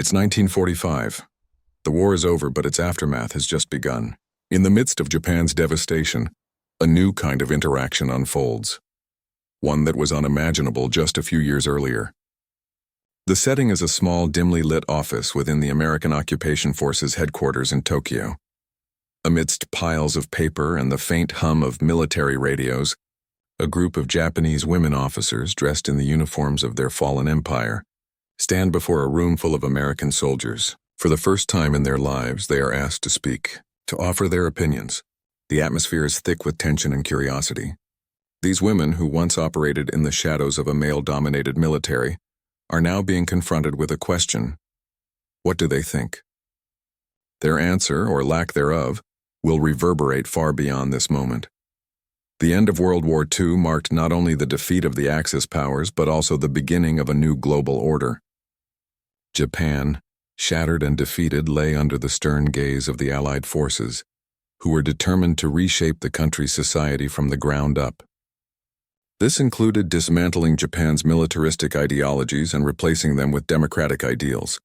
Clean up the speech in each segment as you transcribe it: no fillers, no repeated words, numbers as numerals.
It's 1945. The war is over, but its aftermath has just begun. In the midst of Japan's devastation, a new kind of interaction unfolds, one that was unimaginable just a few years earlier. The setting is a small, dimly lit office within the American Occupation Forces headquarters in Tokyo. Amidst piles of paper and the faint hum of military radios, a group of Japanese women officers dressed in the uniforms of their fallen empire stand before a room full of American soldiers. For the first time in their lives, they are asked to speak, to offer their opinions. The atmosphere is thick with tension and curiosity. These women, who once operated in the shadows of a male-dominated military, are now being confronted with a question. What do they think? Their answer, or lack thereof, will reverberate far beyond this moment. The end of World War II marked not only the defeat of the Axis powers, but also the beginning of a new global order. Japan, shattered and defeated, lay under the stern gaze of the Allied forces, who were determined to reshape the country's society from the ground up. This included dismantling Japan's militaristic ideologies and replacing them with democratic ideals,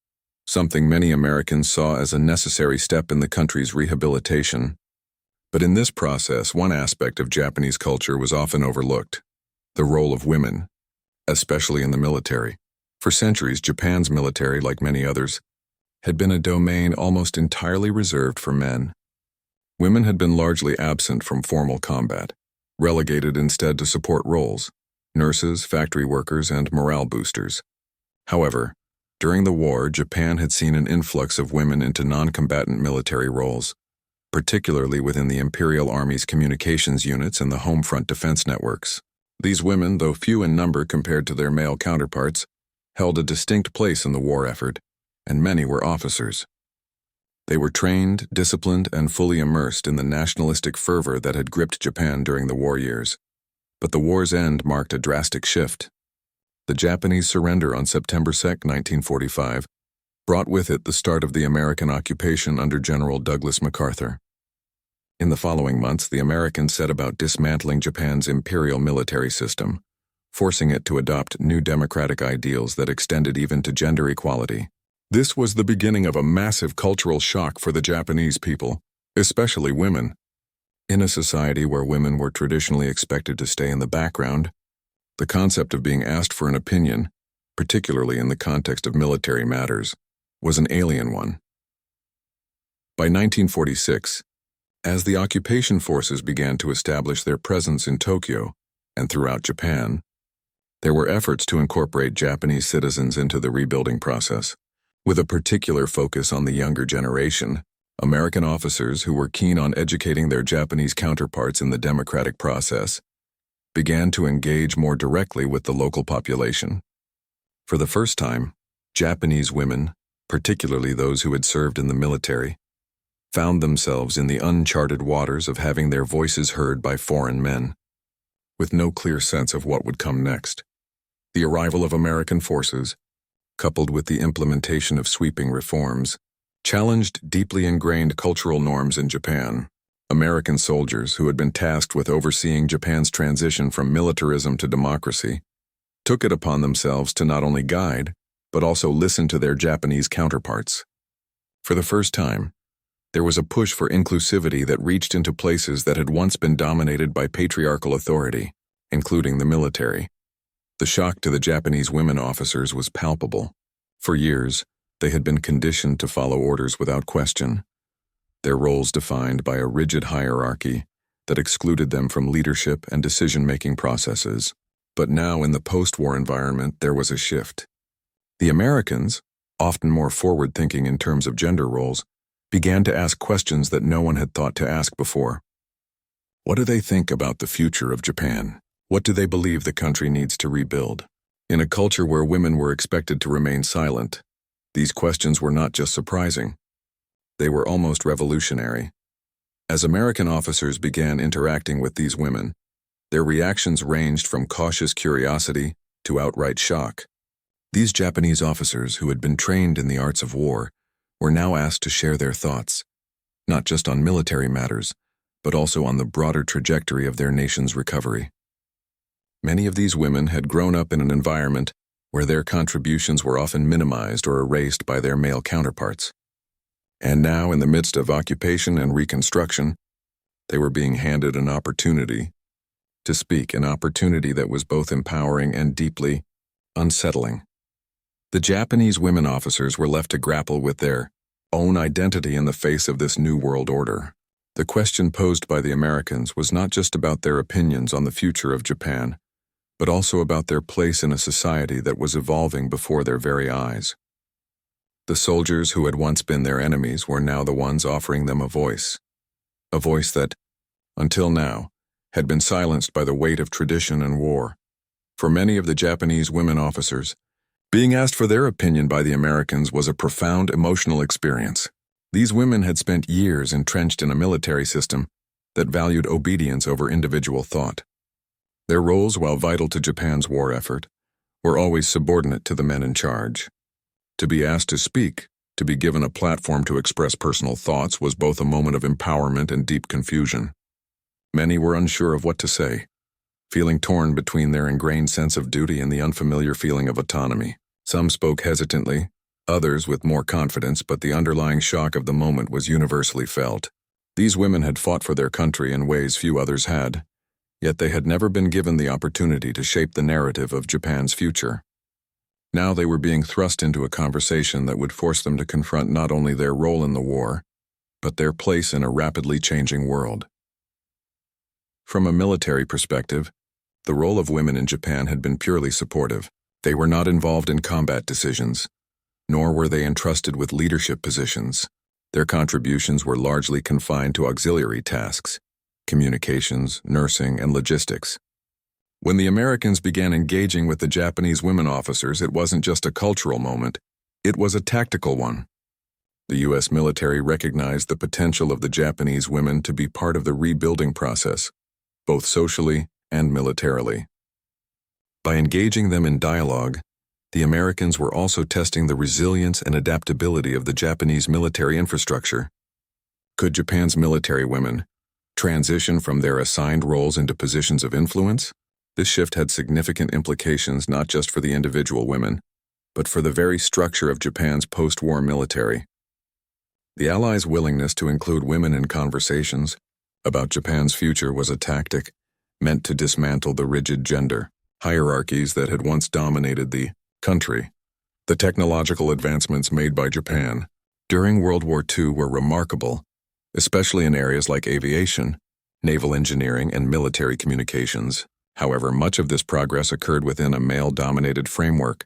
something many Americans saw as a necessary step in the country's rehabilitation. But in this process, one aspect of Japanese culture was often overlooked: the role of women, especially in the military. For centuries, Japan's military, like many others, had been a domain almost entirely reserved for men. Women had been largely absent from formal combat, relegated instead to support roles: nurses, factory workers, and morale boosters. However, during the war, Japan had seen an influx of women into non-combatant military roles, particularly within the Imperial Army's communications units and the home front defense networks. These women, though few in number compared to their male counterparts, held a distinct place in the war effort, and many were officers. They were trained, disciplined, and fully immersed in the nationalistic fervor that had gripped Japan during the war years. But the war's end marked a drastic shift. The Japanese surrender on September 2, 1945, brought with it the start of the American occupation under General Douglas MacArthur. In the following months, the Americans set about dismantling Japan's imperial military system, forcing it to adopt new democratic ideals that extended even to gender equality. This was the beginning of a massive cultural shock for the Japanese people, especially women. In a society where women were traditionally expected to stay in the background, the concept of being asked for an opinion, particularly in the context of military matters, was an alien one. By 1946, as the occupation forces began to establish their presence in Tokyo and throughout Japan, there were efforts to incorporate Japanese citizens into the rebuilding process. With a particular focus on the younger generation, American officers who were keen on educating their Japanese counterparts in the democratic process began to engage more directly with the local population. For the first time, Japanese women, particularly those who had served in the military, found themselves in the uncharted waters of having their voices heard by foreign men, with no clear sense of what would come next. The arrival of American forces, coupled with the implementation of sweeping reforms, challenged deeply ingrained cultural norms in Japan. American soldiers, who had been tasked with overseeing Japan's transition from militarism to democracy, took it upon themselves to not only guide, but also listen to their Japanese counterparts. For the first time, there was a push for inclusivity that reached into places that had once been dominated by patriarchal authority, including the military. The shock to the Japanese women officers was palpable. For years, they had been conditioned to follow orders without question, their roles defined by a rigid hierarchy that excluded them from leadership and decision-making processes. But now, in the post-war environment, there was a shift. The Americans, often more forward-thinking in terms of gender roles, began to ask questions that no one had thought to ask before. What do they think about the future of Japan? What do they believe the country needs to rebuild? In a culture where women were expected to remain silent, these questions were not just surprising. They were almost revolutionary. As American officers began interacting with these women, their reactions ranged from cautious curiosity to outright shock. These Japanese officers, who had been trained in the arts of war, were now asked to share their thoughts, not just on military matters, but also on the broader trajectory of their nation's recovery. Many of these women had grown up in an environment where their contributions were often minimized or erased by their male counterparts. And now, in the midst of occupation and reconstruction, they were being handed an opportunity to speak, an opportunity that was both empowering and deeply unsettling. The Japanese women officers were left to grapple with their own identity in the face of this new world order. The question posed by the Americans was not just about their opinions on the future of Japan, but also about their place in a society that was evolving before their very eyes. The soldiers who had once been their enemies were now the ones offering them a voice that, until now, had been silenced by the weight of tradition and war. For many of the Japanese women officers, being asked for their opinion by the Americans was a profound emotional experience. These women had spent years entrenched in a military system that valued obedience over individual thought. Their roles, while vital to Japan's war effort, were always subordinate to the men in charge. To be asked to speak, to be given a platform to express personal thoughts, was both a moment of empowerment and deep confusion. Many were unsure of what to say, feeling torn between their ingrained sense of duty and the unfamiliar feeling of autonomy. Some spoke hesitantly, others with more confidence, but the underlying shock of the moment was universally felt. These women had fought for their country in ways few others had, yet they had never been given the opportunity to shape the narrative of Japan's future. Now they were being thrust into a conversation that would force them to confront not only their role in the war, but their place in a rapidly changing world. From a military perspective, the role of women in Japan had been purely supportive. They were not involved in combat decisions, nor were they entrusted with leadership positions. Their contributions were largely confined to auxiliary tasks, communications, nursing, and logistics. When the Americans began engaging with the Japanese women officers, it wasn't just a cultural moment, it was a tactical one. The U.S. military recognized the potential of the Japanese women to be part of the rebuilding process, both socially and militarily. By engaging them in dialogue, the Americans were also testing the resilience and adaptability of the Japanese military infrastructure. Could Japan's military women transition from their assigned roles into positions of influence? This shift had significant implications not just for the individual women, but for the very structure of Japan's post-war military. The Allies' willingness to include women in conversations about Japan's future was a tactic meant to dismantle the rigid gender hierarchies that had once dominated the country. The technological advancements made by Japan during World War II were remarkable, especially in areas like aviation, naval engineering, and military communications. However, much of this progress occurred within a male-dominated framework,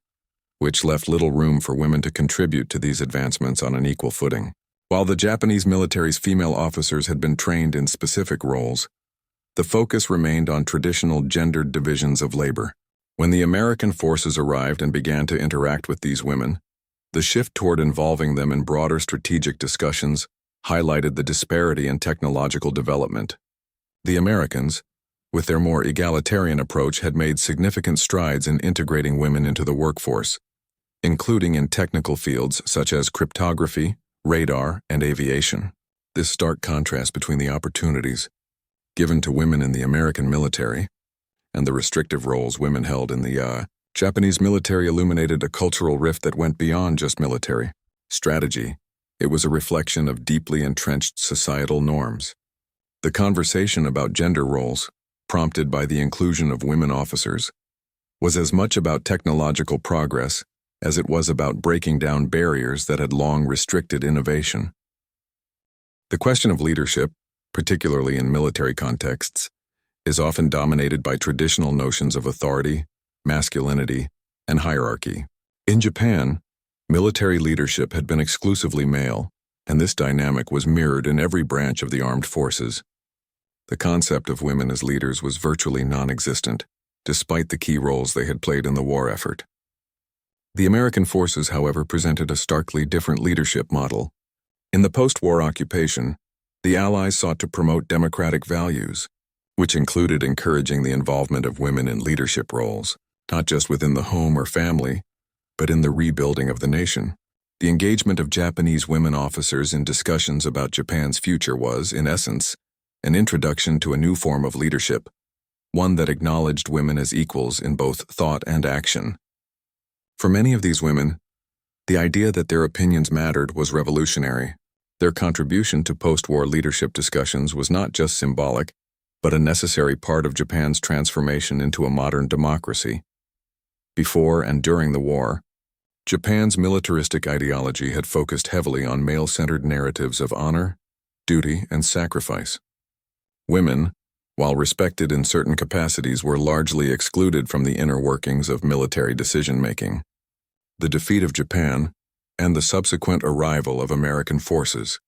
which left little room for women to contribute to these advancements on an equal footing. While the Japanese military's female officers had been trained in specific roles, the focus remained on traditional gendered divisions of labor. When the American forces arrived and began to interact with these women, the shift toward involving them in broader strategic discussions highlighted the disparity in technological development. The Americans, with their more egalitarian approach, had made significant strides in integrating women into the workforce, including in technical fields such as cryptography, radar, and aviation. This stark contrast between the opportunities given to women in the American military and the restrictive roles women held in the Japanese military illuminated a cultural rift that went beyond just military strategy. It was a reflection of deeply entrenched societal norms. The conversation about gender roles, prompted by the inclusion of women officers, was as much about technological progress as it was about breaking down barriers that had long restricted innovation. The question of leadership, particularly in military contexts, is often dominated by traditional notions of authority, masculinity, and hierarchy. In Japan, military leadership had been exclusively male, and this dynamic was mirrored in every branch of the armed forces. The concept of women as leaders was virtually non-existent, despite the key roles they had played in the war effort. The American forces, however, presented a starkly different leadership model. In the post-war occupation, the Allies sought to promote democratic values, which included encouraging the involvement of women in leadership roles, not just within the home or family, but in the rebuilding of the nation. The engagement of Japanese women officers in discussions about Japan's future was, in essence, an introduction to a new form of leadership, one that acknowledged women as equals in both thought and action. For many of these women, the idea that their opinions mattered was revolutionary. Their contribution to post-war leadership discussions was not just symbolic, but a necessary part of Japan's transformation into a modern democracy. Before and during the war, Japan's militaristic ideology had focused heavily on male-centered narratives of honor, duty, and sacrifice. Women, while respected in certain capacities, were largely excluded from the inner workings of military decision-making. The defeat of Japan, and the subsequent arrival of American forces,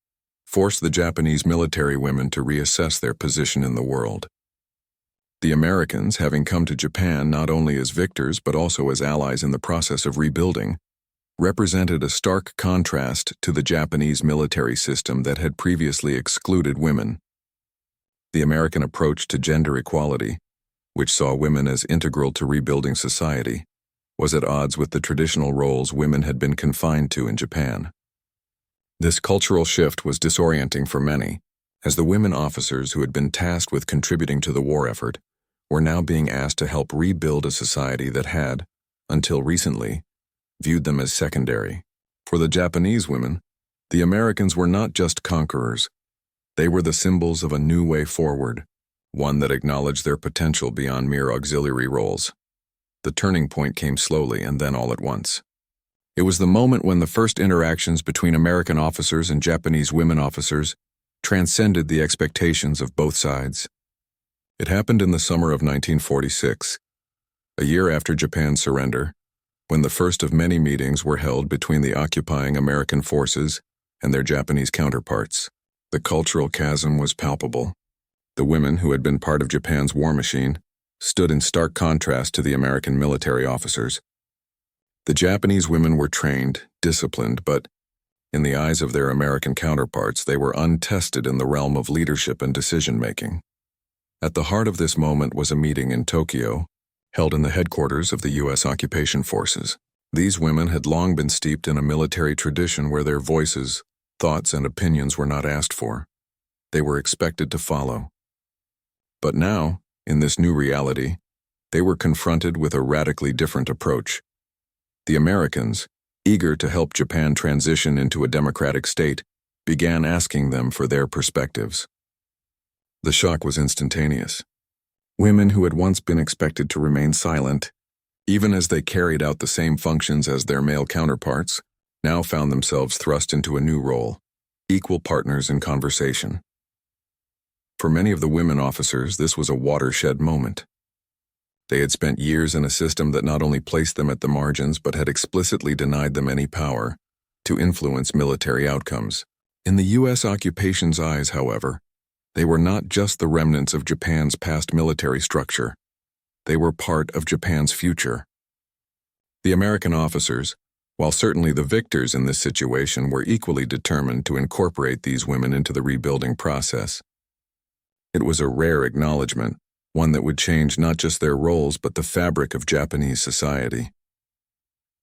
forced the Japanese military women to reassess their position in the world. The Americans, having come to Japan not only as victors but also as allies in the process of rebuilding, represented a stark contrast to the Japanese military system that had previously excluded women. The American approach to gender equality, which saw women as integral to rebuilding society, was at odds with the traditional roles women had been confined to in Japan. This cultural shift was disorienting for many, as the women officers who had been tasked with contributing to the war effort were now being asked to help rebuild a society that had, until recently, viewed them as secondary. For the Japanese women, the Americans were not just conquerors. They were the symbols of a new way forward, one that acknowledged their potential beyond mere auxiliary roles. The turning point came slowly and then all at once. It was the moment when the first interactions between American officers and Japanese women officers transcended the expectations of both sides. It happened in the summer of 1946, a year after Japan's surrender, when the first of many meetings were held between the occupying American forces and their Japanese counterparts. The cultural chasm was palpable. The women who had been part of Japan's war machine stood in stark contrast to the American military officers. The Japanese women were trained, disciplined, but in the eyes of their American counterparts, they were untested in the realm of leadership and decision-making. At the heart of this moment was a meeting in Tokyo, held in the headquarters of the U.S. occupation forces. These women had long been steeped in a military tradition where their voices, thoughts, and opinions were not asked for. They were expected to follow. But now, in this new reality, they were confronted with a radically different approach. The Americans, eager to help Japan transition into a democratic state, began asking them for their perspectives. The shock was instantaneous. Women who had once been expected to remain silent, even as they carried out the same functions as their male counterparts, now found themselves thrust into a new role, equal partners in conversation. For many of the women officers, this was a watershed moment. They had spent years in a system that not only placed them at the margins but had explicitly denied them any power to influence military outcomes. In the U.S. occupation's eyes, however, they were not just the remnants of Japan's past military structure. They were part of Japan's future. The American officers, while certainly the victors in this situation, were equally determined to incorporate these women into the rebuilding process. It was a rare acknowledgement, one that would change not just their roles but the fabric of Japanese society.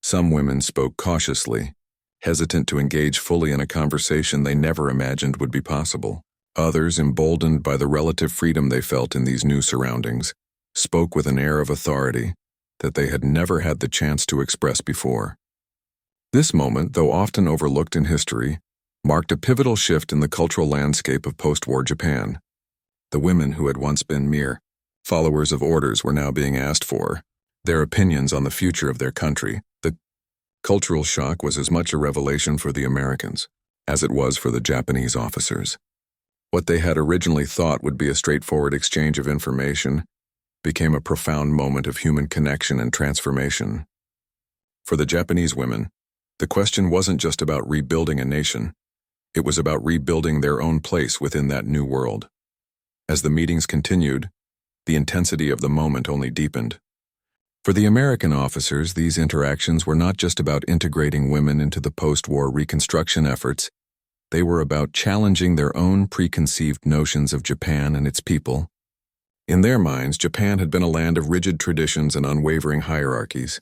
Some women spoke cautiously, hesitant to engage fully in a conversation they never imagined would be possible. Others, emboldened by the relative freedom they felt in these new surroundings, spoke with an air of authority that they had never had the chance to express before. This moment, though often overlooked in history, marked a pivotal shift in the cultural landscape of post-war Japan. The women who had once been mere followers of orders were now being asked for their opinions on the future of their country. The cultural shock was as much a revelation for the Americans as it was for the Japanese officers. What they had originally thought would be a straightforward exchange of information became a profound moment of human connection and transformation. For the Japanese women, the question wasn't just about rebuilding a nation. It was about rebuilding their own place within that new world. As the meetings continued, the intensity of the moment only deepened. For the American officers, these interactions were not just about integrating women into the post-war reconstruction efforts. They were about challenging their own preconceived notions of Japan and its people. In their minds, Japan had been a land of rigid traditions and unwavering hierarchies.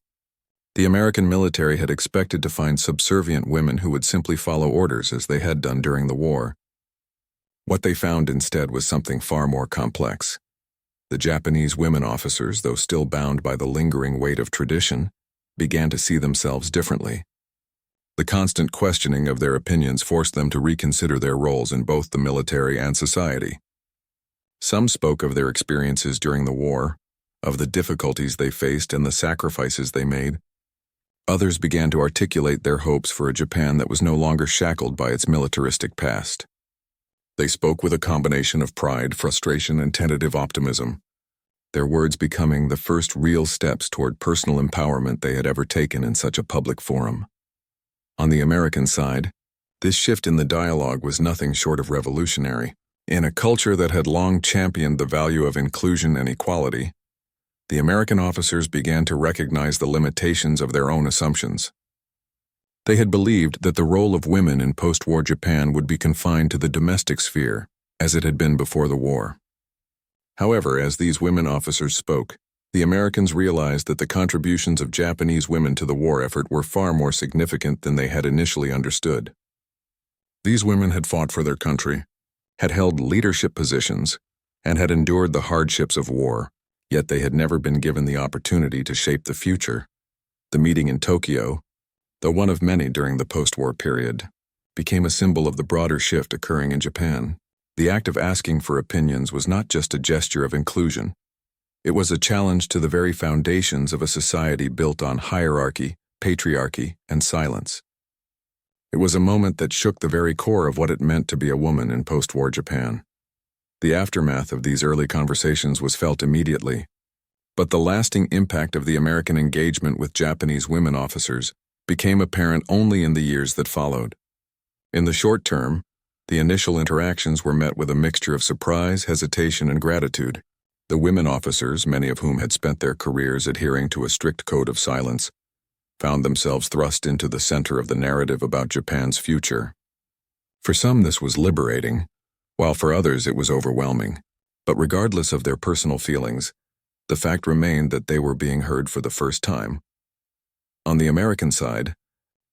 The American military had expected to find subservient women who would simply follow orders as they had done during the war. What they found instead was something far more complex. The Japanese women officers, though still bound by the lingering weight of tradition, began to see themselves differently. The constant questioning of their opinions forced them to reconsider their roles in both the military and society. Some spoke of their experiences during the war, of the difficulties they faced and the sacrifices they made. Others began to articulate their hopes for a Japan that was no longer shackled by its militaristic past. They spoke with a combination of pride, frustration, and tentative optimism, their words becoming the first real steps toward personal empowerment they had ever taken in such a public forum. On the American side, this shift in the dialogue was nothing short of revolutionary. In a culture that had long championed the value of inclusion and equality, the American officers began to recognize the limitations of their own assumptions. They had believed that the role of women in post-war Japan would be confined to the domestic sphere, as it had been before the war. However, as these women officers spoke, the Americans realized that the contributions of Japanese women to the war effort were far more significant than they had initially understood. These women had fought for their country, had held leadership positions, and had endured the hardships of war, yet they had never been given the opportunity to shape the future. The meeting in Tokyo, though one of many during the post-war period, became a symbol of the broader shift occurring in Japan. The act of asking for opinions was not just a gesture of inclusion. It was a challenge to the very foundations of a society built on hierarchy, patriarchy, and silence. It was a moment that shook the very core of what it meant to be a woman in post-war Japan. The aftermath of these early conversations was felt immediately, but the lasting impact of the American engagement with Japanese women officers became apparent only in the years that followed. In the short term, the initial interactions were met with a mixture of surprise, hesitation, and gratitude. The women officers, many of whom had spent their careers adhering to a strict code of silence, found themselves thrust into the center of the narrative about Japan's future. For some, this was liberating, while for others it was overwhelming. But regardless of their personal feelings, the fact remained that they were being heard for the first time. On the American side,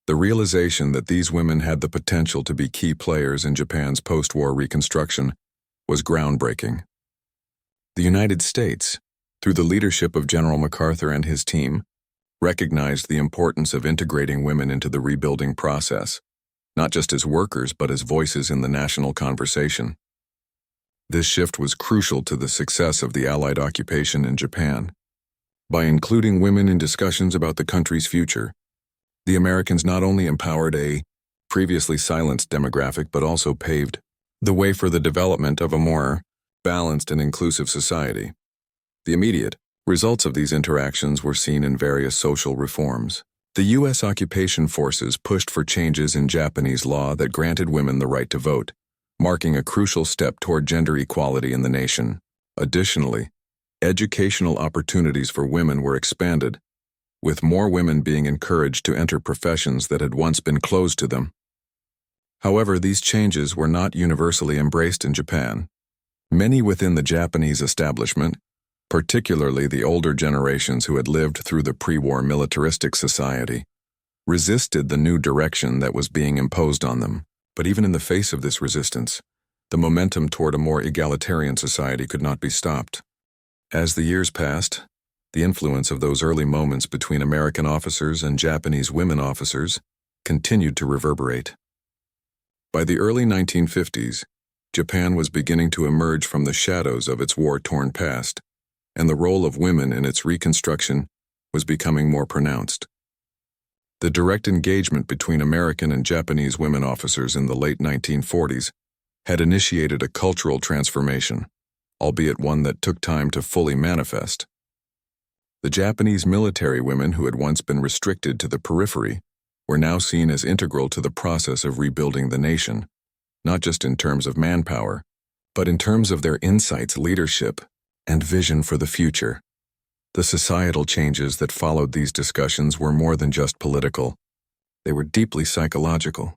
the realization that these women had the potential to be key players in Japan's post-war reconstruction was groundbreaking. The United States, through the leadership of General MacArthur and his team, recognized the importance of integrating women into the rebuilding process, not just as workers but as voices in the national conversation. This shift was crucial to the success of the Allied occupation in Japan. By including women in discussions about the country's future, the Americans not only empowered a previously silenced demographic but also paved the way for the development of a more balanced and inclusive society. The immediate results of these interactions were seen in various social reforms. The U.S. occupation forces pushed for changes in Japanese law that granted women the right to vote, marking a crucial step toward gender equality in the nation. Additionally, educational opportunities for women were expanded, with more women being encouraged to enter professions that had once been closed to them. However, these changes were not universally embraced in Japan. Many within the Japanese establishment, particularly the older generations who had lived through the pre-war militaristic society, resisted the new direction that was being imposed on them. But even in the face of this resistance, the momentum toward a more egalitarian society could not be stopped. As the years passed, the influence of those early moments between American officers and Japanese women officers continued to reverberate. By the early 1950s, Japan was beginning to emerge from the shadows of its war-torn past, and the role of women in its reconstruction was becoming more pronounced. The direct engagement between American and Japanese women officers in the late 1940s had initiated a cultural transformation, albeit one that took time to fully manifest. The Japanese military women who had once been restricted to the periphery were now seen as integral to the process of rebuilding the nation, not just in terms of manpower, but in terms of their insights, leadership, and vision for the future. The societal changes that followed these discussions were more than just political. They were deeply psychological.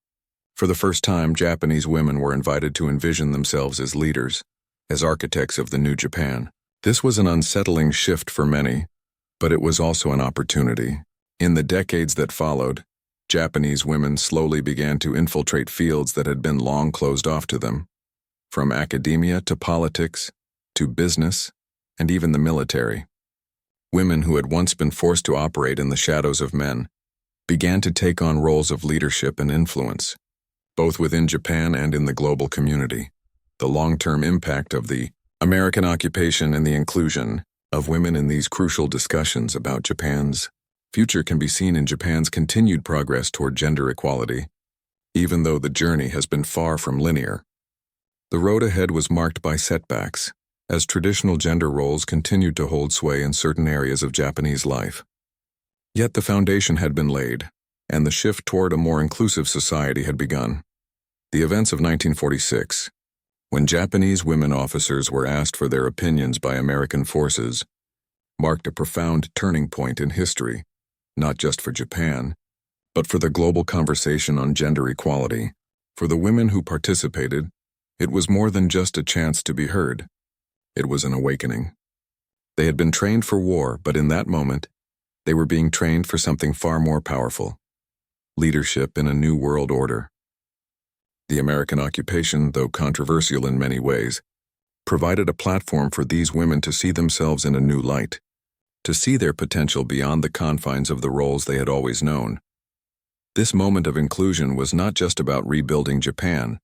For the first time, Japanese women were invited to envision themselves as leaders, as architects of the new Japan. This was an unsettling shift for many, but it was also an opportunity. In the decades that followed, Japanese women slowly began to infiltrate fields that had been long closed off to them, from academia to politics, to business, and even the military. Women who had once been forced to operate in the shadows of men began to take on roles of leadership and influence, both within Japan and in the global community. The long-term impact of the American occupation and the inclusion of women in these crucial discussions about Japan's future can be seen in Japan's continued progress toward gender equality, even though the journey has been far from linear. The road ahead was marked by setbacks, as traditional gender roles continued to hold sway in certain areas of Japanese life. Yet the foundation had been laid, and the shift toward a more inclusive society had begun. The events of 1946, when Japanese women officers were asked for their opinions by American forces, marked a profound turning point in history, not just for Japan, but for the global conversation on gender equality. For the women who participated, it was more than just a chance to be heard. It was an awakening. They had been trained for war, but in that moment, they were being trained for something far more powerful: leadership in a new world order. The American occupation, though controversial in many ways, provided a platform for these women to see themselves in a new light, to see their potential beyond the confines of the roles they had always known. This moment of inclusion was not just about rebuilding Japan,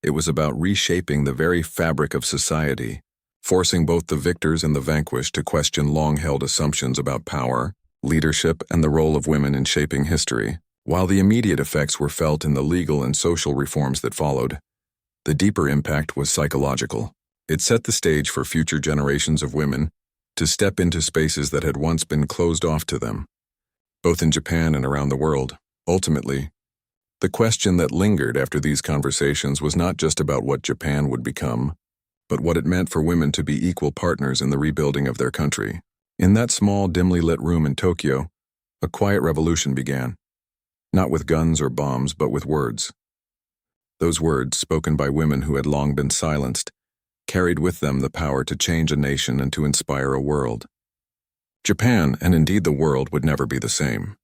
it was about reshaping the very fabric of society, forcing both the victors and the vanquished to question long-held assumptions about power, leadership, and the role of women in shaping history. While the immediate effects were felt in the legal and social reforms that followed, the deeper impact was psychological. It set the stage for future generations of women to step into spaces that had once been closed off to them, both in Japan and around the world. Ultimately, the question that lingered after these conversations was not just about what Japan would become, but what it meant for women to be equal partners in the rebuilding of their country. In that small, dimly lit room in Tokyo, a quiet revolution began. Not with guns or bombs, but with words. Those words, spoken by women who had long been silenced, carried with them the power to change a nation and to inspire a world. Japan, and indeed the world, would never be the same.